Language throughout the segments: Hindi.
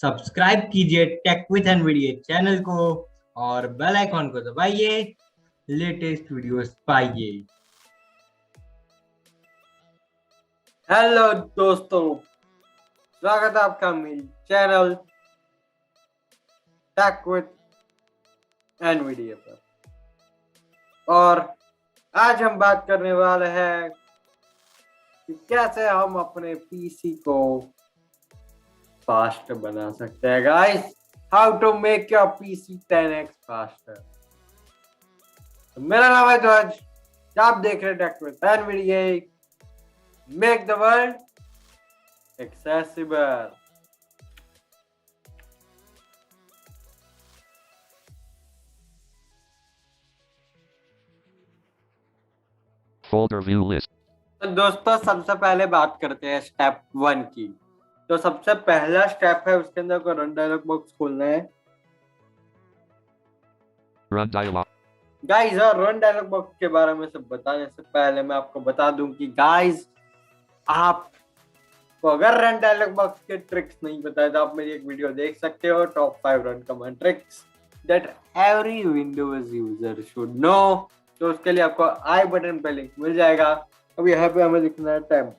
सब्सक्राइब कीजिए टेक विद एनवीडीए चैनल को और बेल आइकॉन को दबाइए, लेटेस्ट वीडियोस पाइए। हेलो दोस्तों, स्वागत है आपका मेरे चैनल टेक विद एनवीडीए पर। और आज हम बात करने वाले हैं कि कैसे हम अपने पीसी को फास्ट बना सकते हैं। Guys, how to make your PC 10x faster. मेरा नाम है जॉर्ज, आप देख रहे हैं tech with NVDA, make the world accessible। Folder view list। तो दोस्तों, सबसे पहले बात करते हैं स्टेप 1 की। तो सबसे पहला स्टेप है, उसके अंदर को रन डायलॉग बॉक्स खोलना है। Run dialog। गाइस, और रन डायलॉग बॉक्स के बारे में सब बताने से पहले मैं आपको बता दूं कि गाइस, आप अगर रन डायलॉग बॉक्स के ट्रिक्स नहीं पता है तो आप मेरी एक वीडियो देख सकते हो, top 5 run command tricks that every Windows user should know. तो उसके लिए आपको आई बटन पे लिंक मिल जाएगा। अब यहाँ पे हमें लिखना है टेम्प,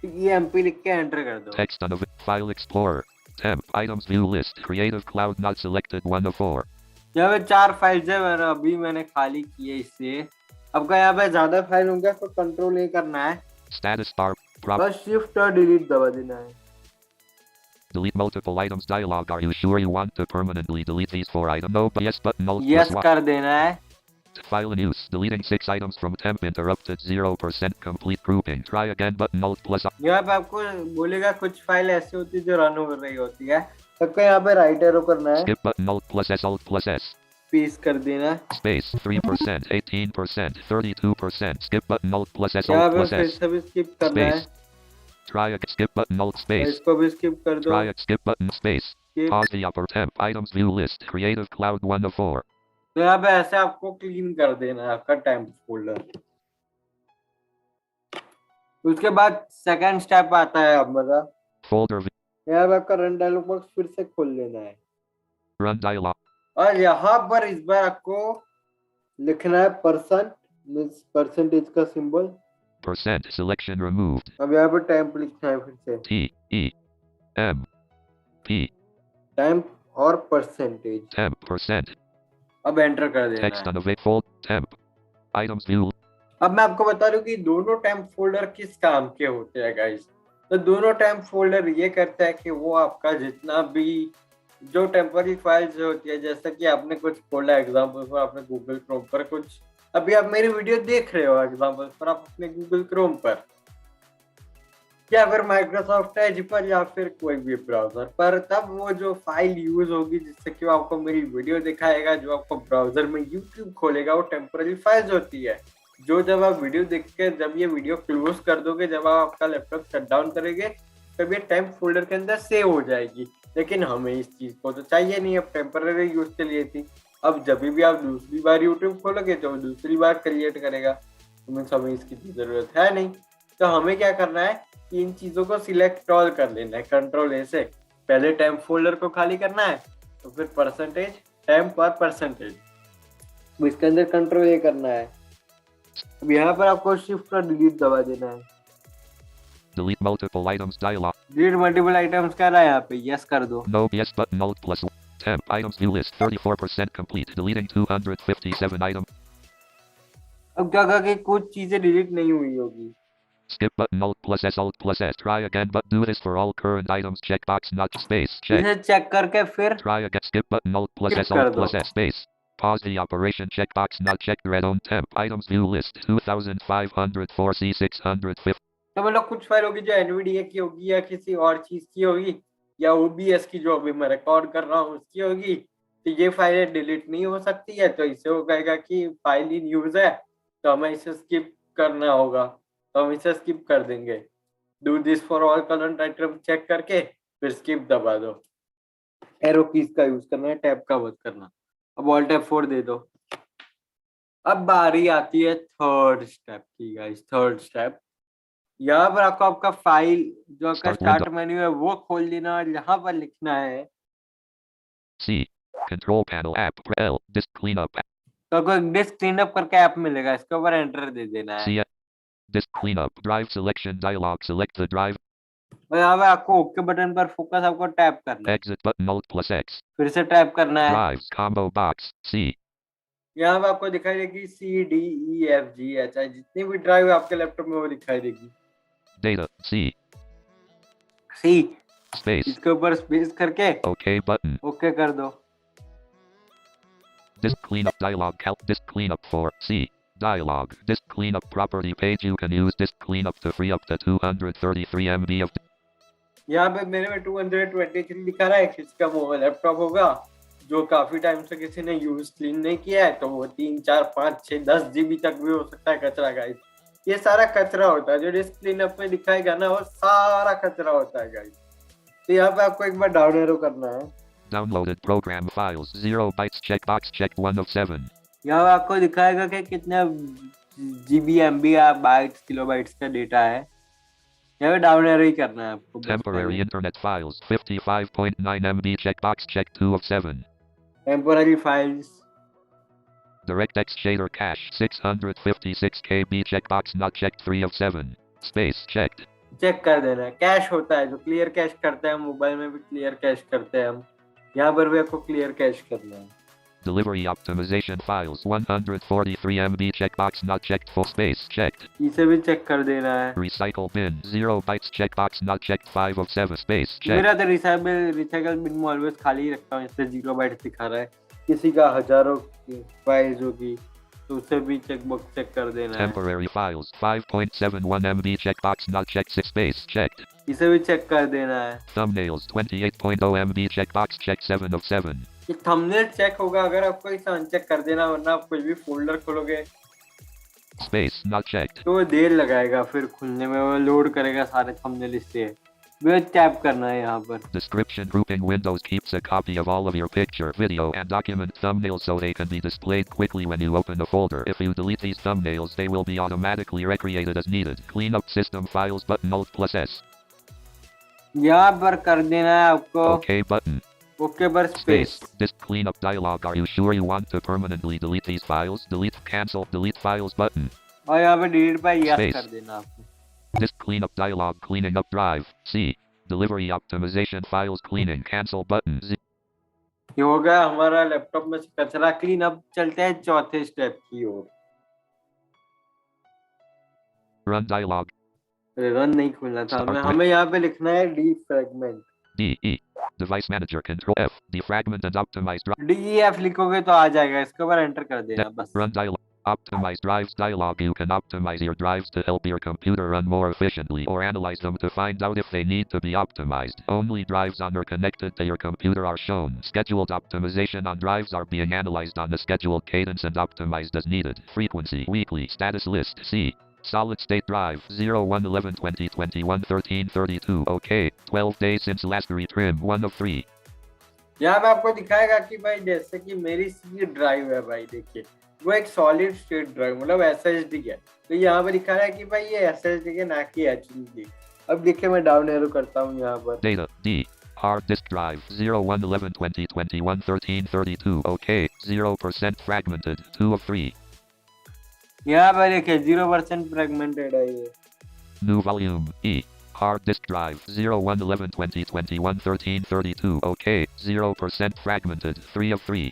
EMP लिख के एंटर कर दो। text on a file explorer, temp items view list, creative cloud not selected 1 of 4। यहाँ पे 4 फाइल्स है, अभी मैंने खाली किए इससे। अब यहाँ पे ज्यादा फाइल होंगे तो कंट्रोल ए करना है, status bar बस शिफ्ट और डिलीट दबा देना है। delete multiple items dialog। Are you sure you want to permanently delete these 4 items? No, but yes button alt yes plus कर देना है। file in use, deleting 6 items from temp interrupted 0% complete grouping, try again button alt plus। यहाँ पे आपको बोलेगा कुछ फाइल ऐसी होती है जो रन हो रही होती है, सबको यहाँ पे राइट एरो करना है, skip button alt plus s press कर देना है। space 3% 18% 32% skip button alt plus s यहाँ alt पे plus फिर s से भी स्किप करना है, space try again skip button alt space इसको भी स्किप कर दो। try it skip button space Skip। pause the upper temp items view list creative cloud 1 of 4। तो यहाँ पे ऐसे आपको क्लीन कर देना है आपका टेम्प फोल्डर। उसके बाद सेकंड स्टेप आता है हमारा folder यहाँ पे आपका रन डायलॉग बॉक्स फिर से खोल लेना है, run dialog और यहाँ पर इस बार आपको लिखना है परसेंटेज का सिंबल। % selection removed अब यहाँ पे टेम्प लिखना है, फिर से TEMP टेम्प और परसेंटेज, temp %। अब एंटर कर देना text है। on a fold temp items view अब मैं आपको बता दूं कि दोनों टेम्प फोल्डर किस काम के होते हैं गाइस। तो दोनों टेम्प फोल्डर ये करता है कि वो आपका जितना भी जो टेम्पररी फाइल्स होती है, जैसे कि आपने कुछ खोला एग्जांपल पर आपने गूगल क्रोम पर कुछ, अभी आप मेरी वीडियो देख रहे हो एग्जांपल पर आप अपने गूगल क्रोम पर या फिर माइक्रोसॉफ्ट एज पर या फिर कोई भी ब्राउजर पर, तब वो जो फाइल यूज होगी जिससे कि वो आपको मेरी वीडियो दिखाएगा, जो आपको ब्राउजर में यूट्यूब खोलेगा, वो टेम्पररी फाइल्स होती है, जो जब आप वीडियो देख के जब ये वीडियो क्लोज कर दोगे, जब आप आपका लैपटॉप शट डाउन करेंगे, तब ये टेम्प फोल्डर के अंदर सेव हो जाएगी। लेकिन हमें इस चीज को तो चाहिए नहीं, अब टेम्पररी यूज के लिए थी। अब जब भी आप दूसरी बार यूट्यूब खोलोगे तो दूसरी बार क्रिएट करेगा, तो हमें इसकी जरूरत है नहीं। तो हमें क्या करना है कि इन चीजों को सिलेक्ट ऑल कर लेना है कंट्रोल ए से। पहले टेम्प फोल्डर को खाली करना है, तो फिर परसेंटेज टेम्प और परसेंटेज, इसके अंदर कंट्रोल ए करना है। अब यहाँ पर आपको शिफ्ट और डिलीट दबा देना है। delete multiple items dialog delete multiple items कर रहा है, यहाँ पे यस कर दो। no yes button alt plus temp items view list 34% complete deleting 257 items अब क्या कहा कि कुछ चीजें डिलीट नहीं हुई होगी, skip button alt plus s try again but do this for all current items checkbox not space check इसे चेक करके फिर try again skip button alt plus Skip s alt कर plus दो। s space pause the operation checkbox not checked red on temp items view list 2504 c 650। तो मतलब कुछ फाइल होगी जो एनवीडीए की होगी या किसी और चीज की होगी या ओबीएस की जो अभी मैं रिकॉर्ड कर रहा हूँ उसकी होगी, तो ये फाइलें डिलीट नहीं हो सकती है। तो इससे हो कहेगा कि फाइल इन यूज है, तो हमें इसे स्किप करना होगा, तो हम इसे स्किप कर देंगे। Do this for all current item check करके फिर स्किप दबा दो। एरो कीज का यूज करना है, टैब का मत करना। अब ऑल्ट F4 दे दो। अब बारी आती है थर्ड स्टेप की गाइस। थर्ड स्टेप यहाँ पर आपको आपका फाइल जो आपका Start स्टार्ट window. मेन्यू है वो खोल लेना और यहाँ पर लिखना है C. Control panel app. L. Disk cleanup. तो आपको डिस्क क्लीनअप करके ऐप मिलेगा, इसके ऊपर एंटर दे देना है। C. Disk cleanup. Drive selection dialog. Select the drive. और यहाँ पे आपको ओके बटन पर फोकस आपको टैप करना है, Exit button Alt plus X. फिर से टैप करना है। Drives combo box. C. यहाँ पे आपको दिखाई देगी CDEFGH जितनी भी ड्राइव आपके लैपटॉप में वो दिखाई देगी। Data. C. सी Space. इसके ऊपर स्पेस करके OK button. ओके कर दो। Disk cleanup dialog. Disk cleanup for C. Dialog. Disk cleanup property page. You can use disk cleanup to free up to 233 MB of. यहाँ पे मेरे में 223 दिखा रहा है, किसी का मोबाइल लैपटॉप होगा जो काफी टाइम से किसी ने यूज क्लीन नहीं किया है तो वो 3, 4, 5, 6, 10 GB तक भी हो सकता है कचरा। गाइस ये सारा कचरा होता है जो डिस्क क्लीनअप में दिखाएगा ना, वो सारा कचरा होता है गाइस। तो यहाँ पे आपको एक बार डाउन एरो करना है। Downloaded program files 0 bytes checkbox checked 1 of 7. यहाँ पे आपको दिखाएगा कि कितने GB MB या बाइट्स किलोबाइट्स का डेटा है। यहाँ पे डाउन एरो ही करना है आपको। Temporary internet files 55.9 MB checkbox checked 2 of 7. Temporary files DirectX shader cache 656 KB checkbox not checked 3 of 7. Space checked. Check कर देना है। कैश होता है जो क्लियर कैश करते हैं, मोबाइल में भी क्लियर कैश करते हैं हम, यहाँ पर भी आपको क्लियर कैश करना है। Delivery optimization files 143 MB checkbox not checked full space checked. इसे भी चेक कर देना है। Recycle bin 0 bytes checkbox not checked 5 of 7 space checked. मेरा तो रिसाइकल बिन में ऑलवेज खाली ही रखता हूँ, इससे 0 बाइट दिखा रहा है। किसी का हजारों फाइल्स होगी तो उसे भी चेकबॉक्स चेक कर देना है। Temporary files 5.71 MB checkbox not checked 6 space checked. इसे भी चेक कर देना है। Thumbnails 28.0 MB checkbox checked 7 of 7. ये थंबनेल चेक होगा अगर आपको इसे अनचेक कर देना, वरना आप कोई भी फोल्डर खोलोगे Space not checked. तो वो देर लगाएगा फिर खुलने में, वो लोड करेगा सारे थंबनेल। इससे वे टैप करना है यहाँ पर। Description grouping Windows keeps a copy of all of your picture, video, and document thumbnails so they can be displayed quickly when you open the folder. If you delete these thumbnails, they will be automatically recreated as needed. Clean up system files button Alt plus S. यहाँ पर कर देना है आपको OK button. ओके पर Space. Space. Disk cleanup dialog. Are you sure you want to permanently delete these files? Delete, cancel, delete files button. और यहाँ पे डिलीट पर यस Space. कर देना आपको। Disk cleanup dialog. Cleaning up drive. C. Delivery optimization files cleaning. Cancel button. ये हो गया हमारा लैपटॉप में से कचरा क्लीन। अब चलते हैं चौथे स्टेप की ओर। Run dialog. रन नहीं खुलना था हमें यहाँ पे लिखना है defragment. DE. Device manager control F. Defragment and optimize drive. DEF लिखोगे तो आ जाएगा, इसके ऊपर एंटर कर देना बस। Run dialog. Optimize drives dialog. You can optimize your drives to help your computer run more efficiently or analyze them to find out if they need to be optimized. Only drives on or connected to your computer are shown. Scheduled optimization on drives are being analyzed on a scheduled cadence and optimized as needed. Frequency weekly status list C. Solid state drive 01/11/2021 13:32. OK. 12 days since last retrim 1 of 3. यहाँ पे आपको दिखाएगा कि भाई जैसे कि मेरी सी ड्राइव है भाई, देखिए वो एक सॉलिड स्टेट ड्राइव मतलब SSD है, तो यहाँ पे दिखा रहा है कि भाई ये SSD है ना कि HDD। अब देखिए मैं डाउन एरो करता हूँ यहाँ पर। Data D. Hard disk drive 01/11/2021 13:32. OK. 0% fragmented 2 of 3. यहाँ पर देखिए 0% फ्रेगमेंटेड है ये। New volume E. Hard disk drive 01/11/2021 13:32. OK. 0% fragmented 3 of 3.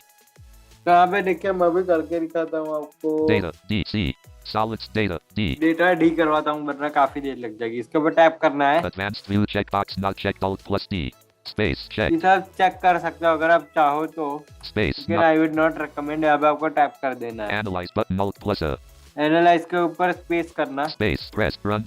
यहाँ पे देखिए मैं भी करके दिखाता हूँ आपको। Data DC. Solids data D. Data D करवाता हूँ वरना काफी देर लग जाएगी। इसके ऊपर टैप करना है। Advanced view checkbox not checked Alt plus D. Space check. ये सब चेक कर सकते हो अगर आप चाहो तो। Space. लेकिन आई वुड नॉट रिकमेंड, यहाँ पे आपको टैप कर देना है। Analyze button Alt plus A. Analyse के ऊपर स्पेस करना। Space press run.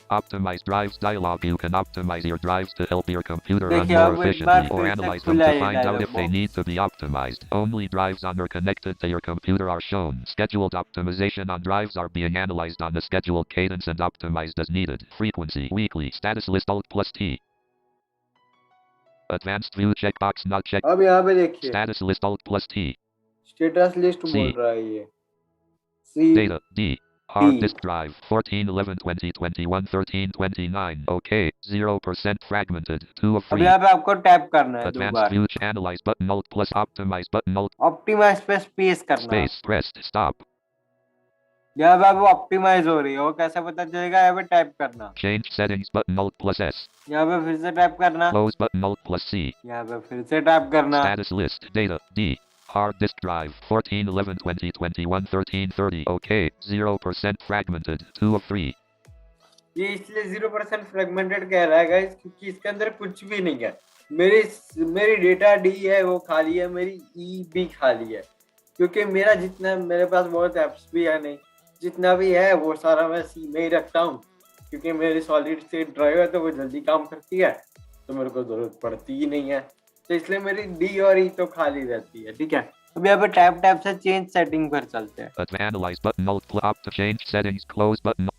Optimize drives dialog. You can optimize your drives to help your computer run देखिए more अब एक efficiently बार or फिर से analyze them खुला to ये find out dialog if they box। need to be optimized. Only drives on or connected to your computer are shown. Scheduled optimization on drives are being analyzed on a scheduled cadence and optimized as needed. Frequency weekly status list Alt plus T. Advanced view checkbox not checked. अब यहाँ पे देखिए Status list Alt plus T. Status list C. बोल रहा है ये। सी Data D. Hard disk drive 14, 11, 20, 21, 13, 29. Okay. 0% fragmented. 2 of अब 3. यहाँ पे आपको टैप करना है 2 Advanced बार, view analyze button alt plus optimize button alt optimise पे स्पेस करना है। space pressed stop. यहाँ पे वो ऑप्टिमाइज हो रही है, वो कैसे पता चलेगा? यहाँ पे टाइप करना, Change settings button alt plus S. यहाँ पे फिर से टाइप करना, Close button alt plus C. यहाँ पे फिर से टाइप करना। Status list data D. Hard disk drive 14, 11, 20, 21, 13, 30. Okay. 0% fragmented. 2 of 3. ये इसलिए 0% फ्रेगमेंटेड कह रहा है गाइस, क्योंकि इसके अंदर कुछ भी नहीं है। मेरी डेटा डी है वो खाली है, मेरी ई भी खाली है, क्योंकि मेरा जितना, मेरे पास बहुत एप्स भी है नहीं, जितना भी है वो सारा मैं सी में ही रखता हूँ, क्योंकि मेरी सॉलिड स्टेट ड्राइव है तो वो जल्दी काम करती है, तो मेरे को जरूरत पड़ती ही नहीं है, तो इसलिए मेरी डी और ई तो खाली रहती है। ठीक है, अब यहाँ पे टैप से चेंज सेटिंग पर चलते हैं। Analyze button alt plus opt change settings close button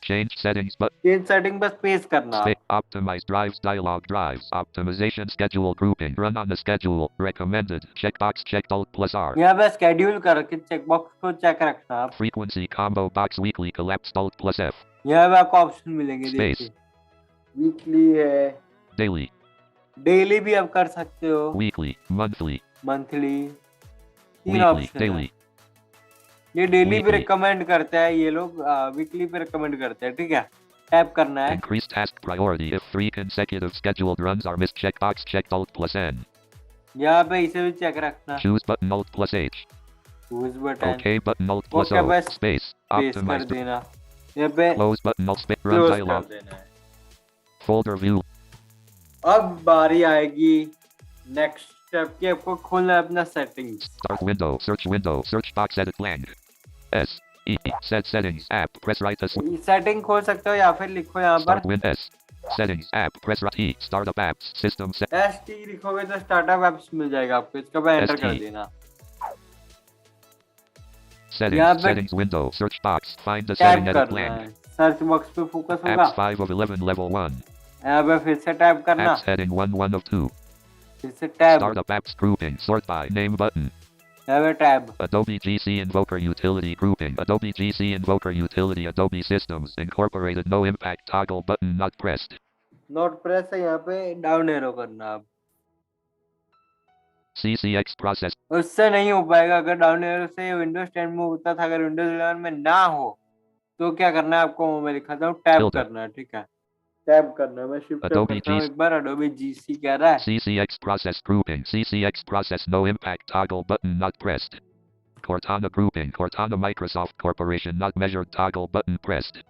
change settings but change setting पर स्पेस करना। optimize drives dialog drives optimization schedule grouping run on the schedule recommended checkbox checked alt plus R. यहाँ पे स्केड्यूल करके चेकबॉक्स को चेक रखना आप। Frequency combo box weekly collapsed alt plus F. यहाँ पे आपको ऑप्शन मिलेंगे, Space. वीकली है, Daily. डेली भी आप कर सकते हो, Weekly. Monthly. मंथली, तीन Weekly. ऑप्शन है। Daily. ये डेली भी Weekly. रिकमेंड करते हैं ये लोग, वीकली पे रिकमेंड करते हैं। ठीक है, टैप करना है। Increase task priority if 3 consecutive scheduled runs are missed checkbox checked alt plus N. यहाँ पे इसे भी चेक रखना। Choose button alt plus H. Choose button, OK button alt plus Okay, O. बस Space. पेस्ट कर Optimize. देना। यहाँ पे Close button alt space run close कर dialog. देना है। Folder view. अब बारी आएगी नेक्स्ट स्टेप की, आपको खोलना है अपना settings. Start window. Search box edit blank. S. E. Set settings app. Press right as setting खोल सकते हो या फिर लिखो यहाँ पर Start win S. Settings app. Press right E. Startup apps. System set. ST लिखोगे तो स्टार्टअप एप्स मिल जाएगा आपको, इसका पे एंटर कर ST. देना। Settings. यहाँ पे Settings window. Search box. Find the tap setting edit करना है, blank. सर्च बॉक्स पे फोकस होगा। Apps 5 of 11 level 1. यहाँ पे फिर से टैप करना, Apps heading 1 of 2. फिर से tab, Startup apps grouping. Sort by name button. यहाँ पे tab, Adobe GC Invoker Utility grouping. Adobe GC Invoker Utility. Adobe Systems Incorporated. No impact toggle button not pressed. Note press है, यहाँ पे डाउन एरो करना आप। CCX process. उससे नहीं हो पाएगा, अगर डाउन एरो से विंडोज 10 में होता था, अगर विंडोज 11 में ना हो तो क्या करना है आपको, मैं दिखाता हूँ, टैब Filter. करना है। ठीक है, टैब करना है, मैं शिफ्ट Adobe करता हूँ GC. एक बार। Adobe GC कह रहा है, CCX process grouping. CCX process no impact toggle button not pressed. Cortana grouping. Cortana Microsoft Corporation not measured toggle button pressed.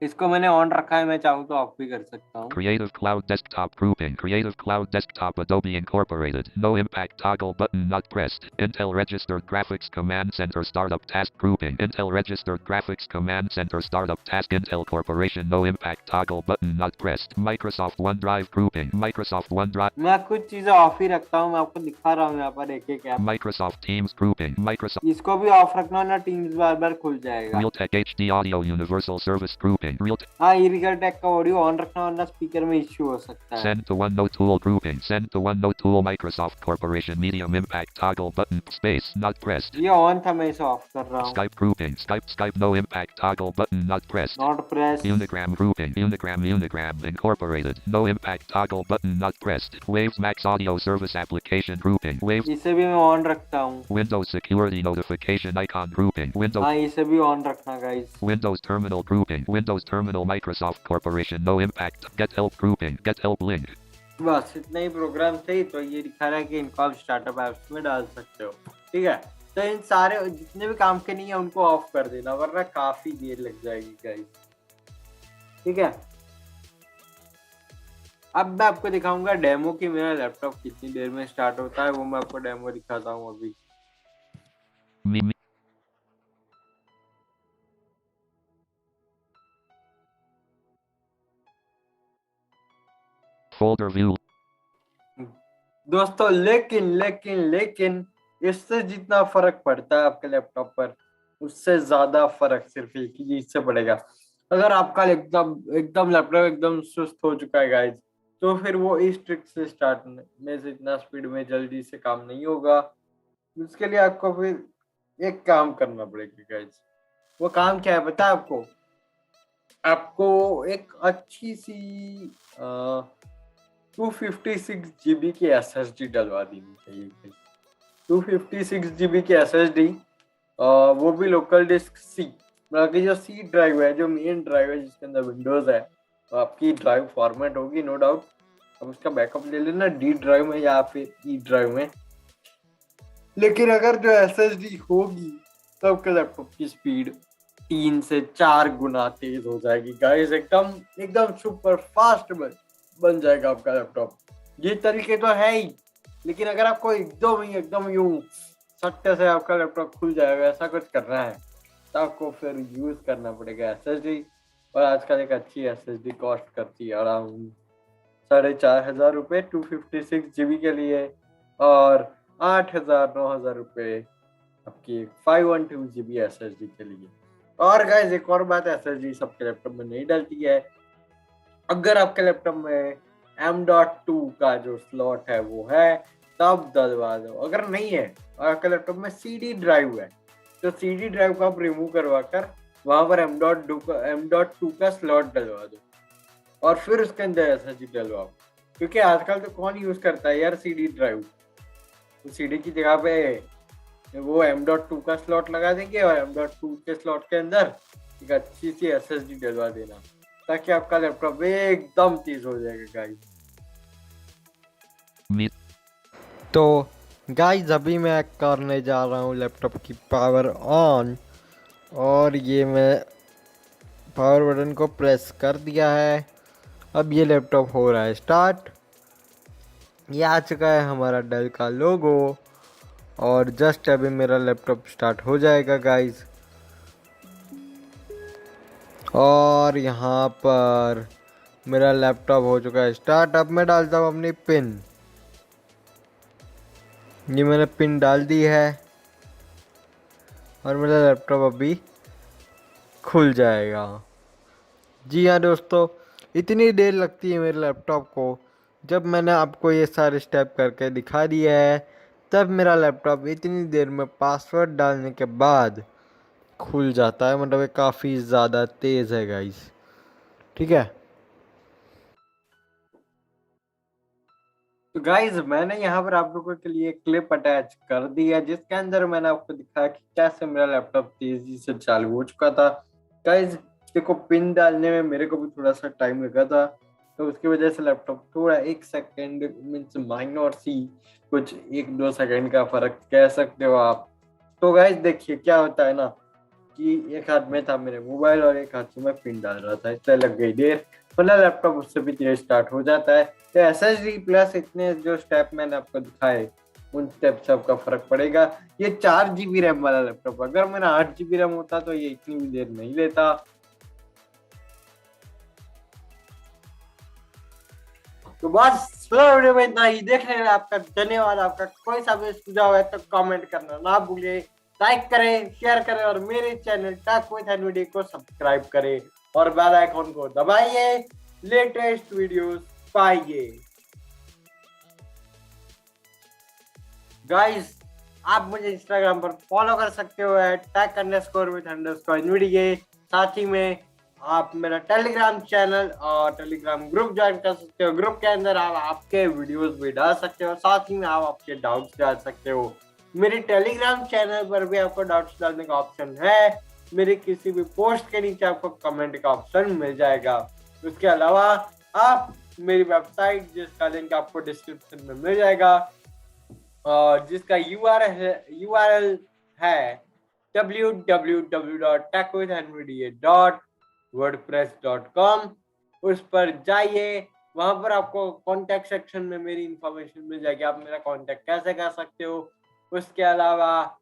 इसको मैंने ऑन रखा है, मैं चाहूँ तो ऑफ भी कर सकता हूँ। Creative Cloud Desktop grouping. Creative Cloud Desktop Adobe Incorporated. No impact toggle button not pressed. Intel Registered Graphics Command Center Startup Task grouping. Intel Registered Graphics Command Center Startup Task Intel Corporation. No impact toggle button not pressed. Microsoft OneDrive grouping. Microsoft OneDrive. मैं कुछ चीजें ऑफ ही रखता हूँ, मैं आपको दिखा रहा हूँ यहाँ पर एक एक app. Microsoft Teams grouping. Microsoft इसको भी ऑफ रखना, ना टीम्स बार बार खुल जाएगा। Realtek HD Audio Universal Service grouping. Realtek हाँ, ये रियल टेक का ऑडियो ऑन रखना, वरना स्पीकर में इश्यू हो सकता है। Send to OneNote Tool grouping. Send to OneNote Tool Microsoft Corporation Medium Impact toggle button space not pressed. ये ऑन था, मैं इसे ऑफ कर रहा हूँ। Skype grouping. Skype no impact toggle button not pressed. Not press. Unigram grouping. Unigram Incorporated. No impact toggle button not pressed. Waves Max Audio Service Application grouping. Waves इसे भी मैं ऑन रखता हूँ। Windows Security Notification Icon grouping. Windows हाँ, इसे भी ऑन रखना guys. Windows Terminal grouping. Windows Terminal Microsoft Corporation no impact. Get help grouping. Get help link. बस इतना ही प्रोग्राम थे, तो ये दिखा रहा है कि इनको आप स्टार्टअप एप्स में डाल सकते हो। ठीक है, तो इन सारे जितने भी काम के नहीं है उनको ऑफ कर देना, वरना काफी देर लग जाएगी गाइस। ठीक है, अब मैं आपको दिखाऊंगा डेमो कि मेरा लैपटॉप कितनी देर में स्टार्ट होता है, वो मैं आपको डेमो दिखाता हूँ अभी। Me. Folder view. दोस्तों लेकिन लेकिन लेकिन इससे जितना फर्क पड़ता है आपके लैपटॉप पर, उससे ज्यादा फर्क सिर्फ एक ही चीज से पड़ेगा। अगर आपका एकदम लैपटॉप एकदम सुस्त हो चुका है गाइज, तो फिर वो इस ट्रिक से स्टार्ट में से इतना स्पीड में जल्दी से काम नहीं होगा। उसके लिए आपको फिर एक काम करना पड़ेगा गाइज, वो काम क्या है पता है आपको? आपको एक अच्छी सी 256 GB की SSD डलवा देनी चाहिए। 256 GB की SSD, वो भी लोकल डिस्क सी, मतलब कि जो सी ड्राइव है, जो मेन ड्राइव है जिसके अंदर विंडोज है, तो आपकी ड्राइव फॉर्मेट होगी नो डाउट। अब उसका बैकअप ले लेना डी ड्राइव में या फिर ई ड्राइव में। लेकिन अगर जो SSD होगी तो आपके लैपटॉप की स्पीड 3 से 4 गुना तेज हो जाएगी गाइस। एकदम एकदम सुपर फास्ट बन जाएगा आपका लैपटॉप। ये तरीके तो है ही, लेकिन अगर आपको एकदम यूं सट्टे से आपका लैपटॉप खुल जाएगा ऐसा कुछ करना है तो आपको फिर यूज करना पड़ेगा SSD। और आजकल एक अच्छी SSD कॉस्ट करती है अराउंड 4,500 रुपये 256 GB के लिए, और 8,000-9,000 रुपये आपकी 512 GB SSD के लिए। और गाइस एक और बात, SSD सबके लैपटॉप में नहीं डलती है। अगर आपके लैपटॉप में M.2 का जो स्लॉट है वो है तब डलवा दो। अगर नहीं है और आपके लैपटॉप में CD ड्राइव है तो CD ड्राइव को आप रिमूव करवा कर वहां पर M.2 का स्लॉट डलवा दो और फिर उसके अंदर SSD डलवाओ। क्योंकि आजकल तो कौन यूज करता है यार CD ड्राइव, तो CD की जगह पे वो M.2 का स्लॉट लगा देंगे और M.2 के स्लॉट के अंदर एक अच्छी सी SSD डलवा देना ताकि आपका लैपटॉप एकदम तेज हो जाएगा गाइस। तो गाइस अभी मैं करने जा रहा हूँ लैपटॉप की पावर ऑन, और ये मैं पावर बटन को प्रेस कर दिया है। अब ये लैपटॉप हो रहा है स्टार्ट। ये आ चुका है हमारा डेल का लोगो, और जस्ट अभी मेरा लैपटॉप स्टार्ट हो जाएगा गाइस। और यहाँ पर मेरा लैपटॉप हो चुका है स्टार्ट। अब मैं डालता हूँ अपनी पिन। ये मैंने पिन डाल दी है और मेरा लैपटॉप अभी खुल जाएगा। जी हाँ दोस्तों, इतनी देर लगती है मेरे लैपटॉप को। जब मैंने आपको ये सारे स्टेप करके दिखा दिया है तब मेरा लैपटॉप इतनी देर में पासवर्ड डालने के बाद खुल जाता है। मतलब ये काफ़ी ज़्यादा तेज़ है गाइस, ठीक है। तो गाइज मैंने यहाँ पर आप लोगों के लिए क्लिप अटैच कर दी है जिसके अंदर मैंने आपको दिखाया कि कैसे मेरा लैपटॉप तेजी से चालू हो चुका था। गाइज देखो, पिन डालने में मेरे को भी थोड़ा सा टाइम लगा था, तो उसकी वजह से लैपटॉप थोड़ा 1 सेकेंड मीन्स माइनर सी कुछ 1-2 सेकेंड का फर्क कह सकते हो आप। तो गाइज देखिए क्या होता है ना कि एक हाथ में था मेरे मोबाइल और एक हाथ से मैं पिन डाल रहा था, इसलिए लग गई देर, वरना लैपटॉप उससे भी तेज स्टार्ट हो जाता है। तो SSD प्लस इतने जो स्टेप मैंने आपको दिखाए उन स्टेप से आपका फर्क पड़ेगा। ये 4 GB रैम वाला लैपटॉप, अगर मेरा 8 GB रैम होता तो ये इतनी भी देर नहीं लेता। तो बस वीडियो में इतना ही। देखने के लिए आपका धन्यवाद। आपका कोई सा भी सुझाव है तो कमेंट करना ना भूलिए। लाइक करें, शेयर करें और मेरे चैनल टैक विद एनवीडीए को सब्सक्राइब करें और बेल आइकन को दबाइए। लेटेस्ट वीडियोस पाइए। गाइस आप मुझे इंस्टाग्राम पर फॉलो कर सकते हो @tech_with_nvda। साथ ही में आप मेरा टेलीग्राम चैनल और टेलीग्राम ग्रुप ज्वाइन कर सकते हो। ग्रुप के अंदर आप आपके वीडियोस भी डाल सकते हो, साथ ही में आप आपके डाउट्स डाल सकते हो। मेरे टेलीग्राम चैनल पर भी आपको डाउट्स डालने का ऑप्शन है। मेरे किसी भी पोस्ट के नीचे आपको कमेंट का ऑप्शन मिल जाएगा। उसके अलावा आप मेरी वेबसाइट जिसका लिंक आपको डिस्क्रिप्शन में मिल जाएगा और जिसका URL है www.techwithnvda.wordpress.com। उस पर जाइए, वहां पर आपको कॉन्टेक्ट सेक्शन में मेरी इंफॉर्मेशन मिल जाएगी, आप मेरा कॉन्टेक्ट कैसे कर सकते हो। उसके अलावा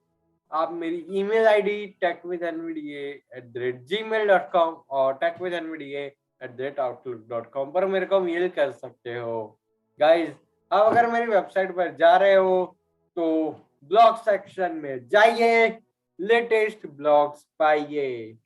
आप मेरी ईमेल आईडी techwithnvda@gmail.com और techwithnvda@outlook.com पर मेरे को मेल कर सकते हो। गाइज अब अगर मेरी वेबसाइट पर जा रहे हो तो ब्लॉग सेक्शन में जाइए, लेटेस्ट ब्लॉग्स पाइए।